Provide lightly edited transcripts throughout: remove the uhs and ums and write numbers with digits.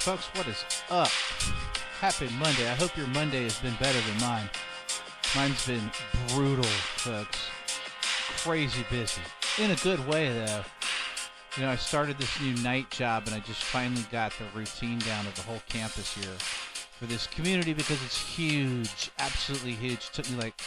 Folks, what is up? Happy Monday. I hope your Monday has been better than mine. Mine's been brutal, folks. Crazy busy. In a good way, though. You know, I started this new night job, and I just finally got the routine down of the whole campus here for this community because it's huge. Absolutely huge. It took me like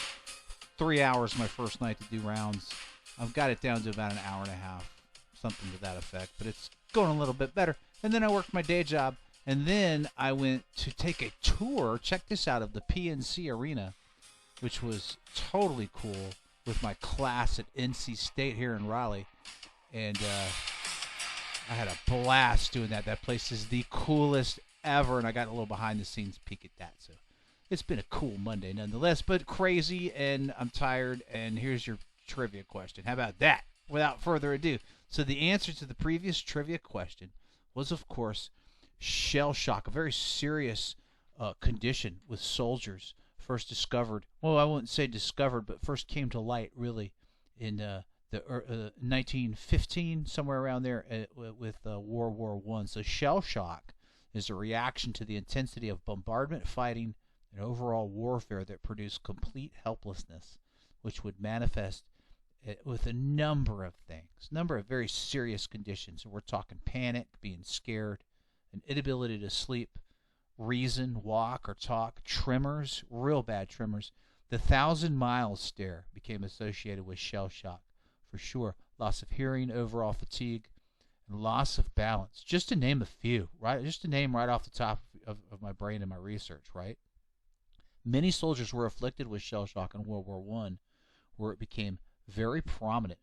3 hours my first night to do rounds. I've got it down to about an hour and a half, something to that effect, but it's going a little bit better. And then I worked my day job, and then I went to take a tour, check this out, of the PNC Arena, which was totally cool, with my class at NC State here in Raleigh. And I had a blast doing that. That place is the coolest ever, and I got a little behind-the-scenes peek at that. So it's been a cool Monday nonetheless, but crazy, and I'm tired, and here's your trivia question. How about that? Without further ado. So the answer to the previous trivia question was, of course, shell shock, a very serious condition with soldiers first discovered. Well, I wouldn't say discovered, but first came to light really in the 1915, somewhere around there, with World War I. So shell shock is a reaction to the intensity of bombardment, fighting, and overall warfare that produced complete helplessness, which would manifest with a number of things, number of very serious conditions. So we're talking panic, being scared, an inability to sleep, reason, walk, or talk, tremors, real bad tremors. The 1,000-mile stare became associated with shell shock, for sure. Loss of hearing, overall fatigue, and loss of balance. Just to name a few, right? Just to name right off the top of my brain and my research, right? Many soldiers were afflicted with shell shock in World War I, where it became very prominent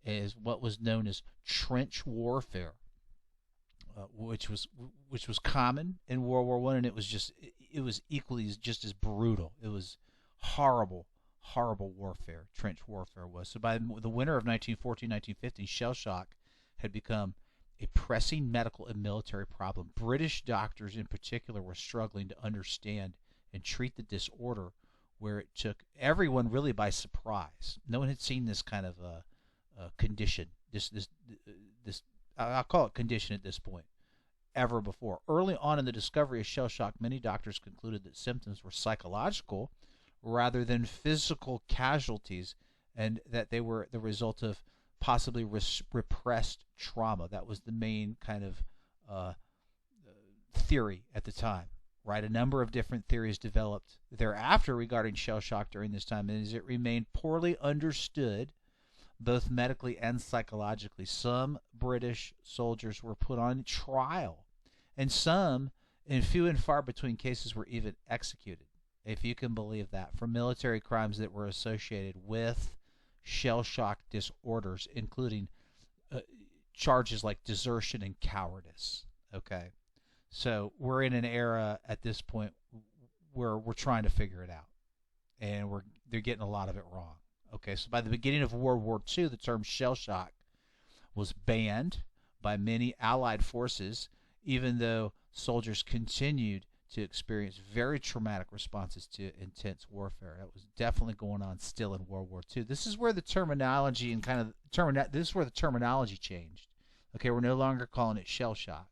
as what was known as trench warfare, which was common in World War I, and it was equally just as brutal. It was horrible warfare. Trench warfare was. So by the winter of 1914, 1915, shell shock had become a pressing medical and military problem. British doctors in particular were struggling to understand and treat the disorder, where it took everyone really by surprise. No one had seen this kind of condition, this I'll call it condition at this point, ever before. Early on in the discovery of shell shock, many doctors concluded that symptoms were psychological rather than physical casualties, and that they were the result of possibly repressed trauma. That was the main kind of theory at the time. Right, a number of different theories developed thereafter regarding shell shock during this time, and as it remained poorly understood, both medically and psychologically. Some British soldiers were put on trial, and some, in few and far between cases, were even executed, if you can believe that, for military crimes that were associated with shell shock disorders, including charges like desertion and cowardice. Okay. So we're in an era at this point where we're trying to figure it out, and they're getting a lot of it wrong. Okay, so by the beginning of World War II, the term shell shock was banned by many Allied forces, even though soldiers continued to experience very traumatic responses to intense warfare. That was definitely going on still in World War II. This is where the terminology and this is where the terminology changed. Okay, we're no longer calling it shell shock.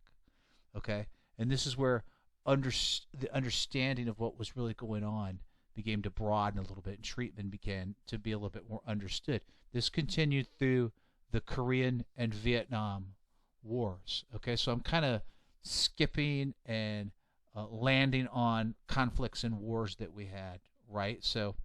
Okay. And this is where the understanding of what was really going on began to broaden a little bit, and treatment began to be a little bit more understood. This continued through the Korean and Vietnam wars. Okay, so I'm kind of skipping and landing on conflicts and wars that we had, right? So,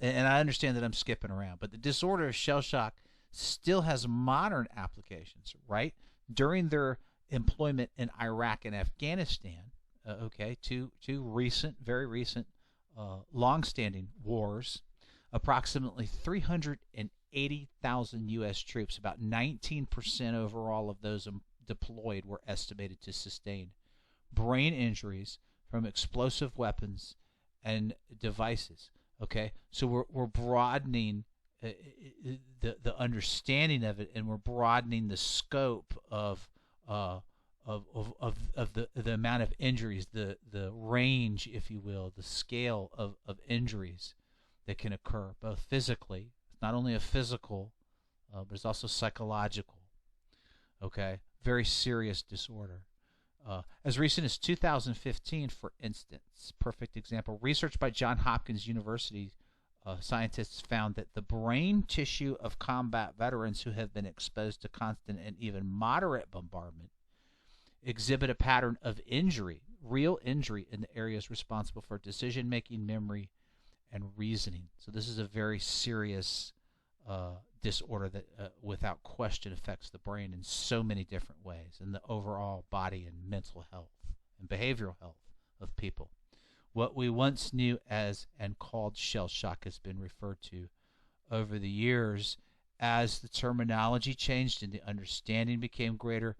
and I understand that I'm skipping around, but the disorder of shell shock still has modern applications, right? During their employment in Iraq and Afghanistan, two very recent, long-standing wars. Approximately 380,000 U.S. troops, about 19% overall of those deployed, were estimated to sustain brain injuries from explosive weapons and devices. Okay, so we're broadening the understanding of it, and we're broadening the scope of the amount of injuries, the range, if you will, the scale of injuries that can occur, both physically. It's not only a physical, but it's also psychological. Okay, very serious disorder. As recent as 2015, for instance, perfect example, research by Johns Hopkins University scientists found that the brain tissue of combat veterans who have been exposed to constant and even moderate bombardment exhibit a pattern of injury, real injury, in the areas responsible for decision-making, memory, and reasoning. So this is a very serious disorder that without question affects the brain in so many different ways, and the overall body and mental health and behavioral health of people. What we once knew as and called shell shock has been referred to over the years as the terminology changed and the understanding became greater.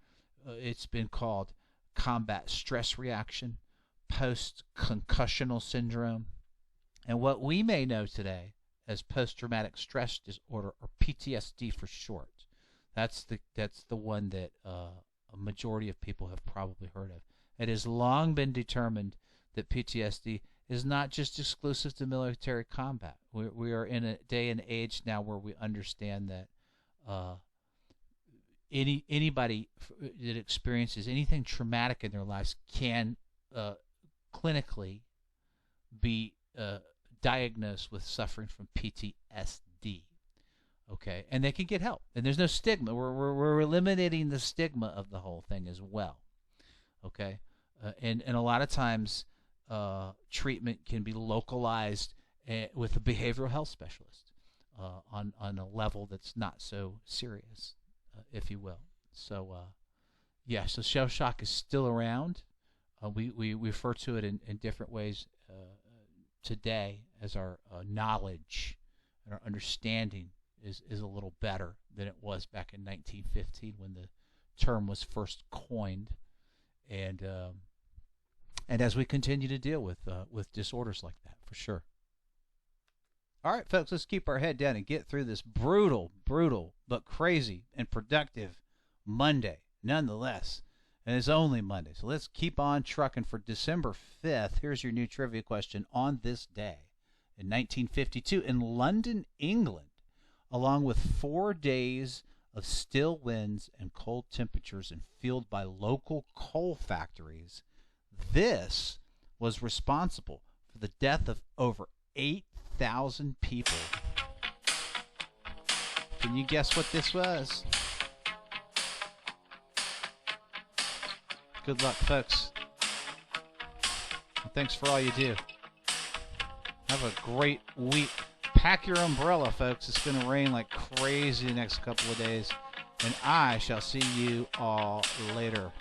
It's been called combat stress reaction, post-concussional syndrome, and what we may know today as post-traumatic stress disorder, or PTSD for short. That's the one that a majority of people have probably heard of. It has long been determined that PTSD is not just exclusive to military combat. We are in a day and age now where we understand that anybody that experiences anything traumatic in their lives can clinically be diagnosed with suffering from PTSD. Okay, and they can get help, and there's no stigma. We're eliminating the stigma of the whole thing as well. Okay, and a lot of times treatment can be localized with a behavioral health specialist on a level that's not so serious, if you will. So yeah, so shell shock is still around. We refer to it in different ways today as our knowledge and our understanding is a little better than it was back in 1915 when the term was first coined, and as we continue to deal with disorders like that, for sure. All right, folks, let's keep our head down and get through this brutal, but crazy and productive Monday, nonetheless. And it's only Monday, so let's keep on trucking for December 5th. Here's your new trivia question. On this day, in 1952, in London, England, along with 4 days of still winds and cold temperatures and fueled by local coal factories, this was responsible for the death of over 8,000 people. Can you guess what this was? Good luck, folks. And thanks for all you do. Have a great week. Pack your umbrella, folks. It's going to rain like crazy the next couple of days. And I shall see you all later.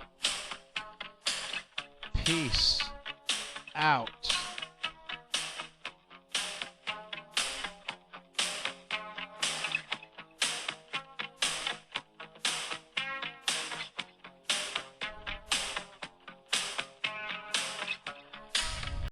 Peace out.